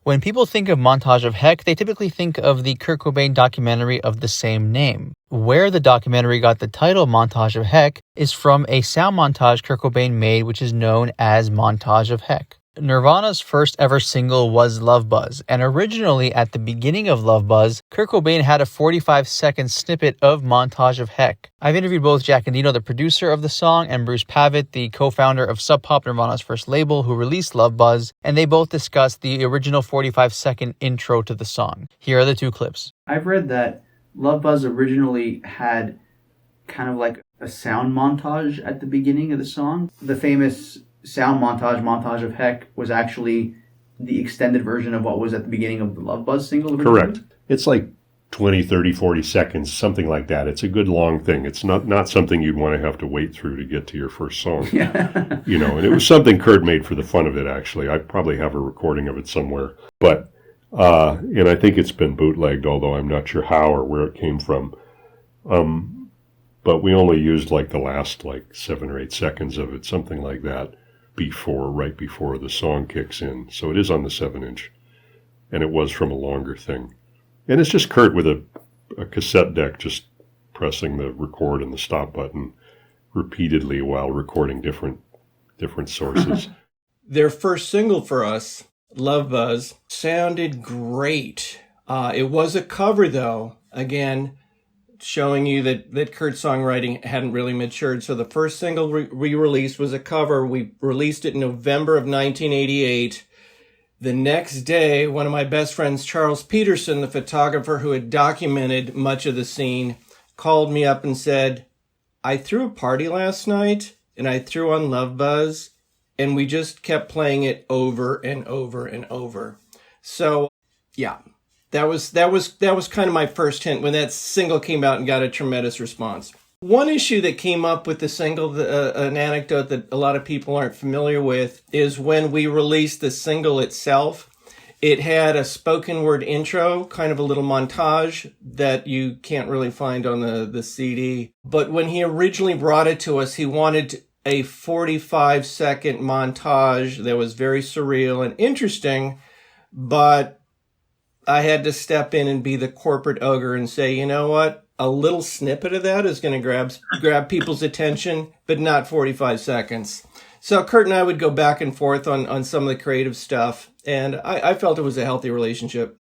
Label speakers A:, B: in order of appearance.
A: When people think of Montage of Heck, they typically think of the Kurt Cobain documentary of the same name. Where the documentary got the title Montage of Heck is from a sound montage Kurt Cobain made, which is known as Montage of Heck. Nirvana's first ever single was Love Buzz, and originally at the beginning of Love Buzz, Kurt Cobain had a 45-second snippet of Montage of Heck. I've interviewed both Jack Endino, the producer of the song, and Bruce Pavitt, the co-founder of Sub Pop, Nirvana's first label, who released Love Buzz, and they both discussed the original 45-second intro to the song. Here are the two clips.
B: I've read that Love Buzz originally had kind of like a sound montage at the beginning of the song. The famous sound montage, Montage of Heck, was actually the extended version of what was at the beginning of the Love Buzz single originally.
C: Correct. It's like 20, 30, 40 seconds, something like that. It's a good long thing. It's not something you'd want to have to wait through to get to your first song.
B: Yeah.
C: You know, and it was something Kurt made for the fun of it, actually. I probably have a recording of it somewhere. But, and I think it's been bootlegged, although I'm not sure how or where it came from. But we only used like the last 7 or 8 seconds of it, something like that, right before the song kicks in. So it is on the 7-inch, and it was from a longer thing. And it's just Kurt with a cassette deck just pressing the record and the stop button repeatedly while recording different sources.
D: Their first single for us, Love Buzz, sounded great. It was a cover, though, again, showing you that Kurt's songwriting hadn't really matured. So the first single we released was a cover. We released it in November of 1988. The next day, one of my best friends, Charles Peterson, the photographer who had documented much of the scene, called me up and said, I threw a party last night and I threw on Love Buzz and we just kept playing it over and over and over. So, yeah. That was kind of my first hint when that single came out and got a tremendous response. One issue that came up with the single, an anecdote that a lot of people aren't familiar with, is when we released the single itself, it had a spoken word intro, kind of a little montage that you can't really find on the CD. But when he originally brought it to us, he wanted a 45-second montage that was very surreal and interesting, but I had to step in and be the corporate ogre and say, you know what? A little snippet of that is going to grab people's attention, but not 45 seconds. So Kurt and I would go back and forth on some of the creative stuff, and I felt it was a healthy relationship.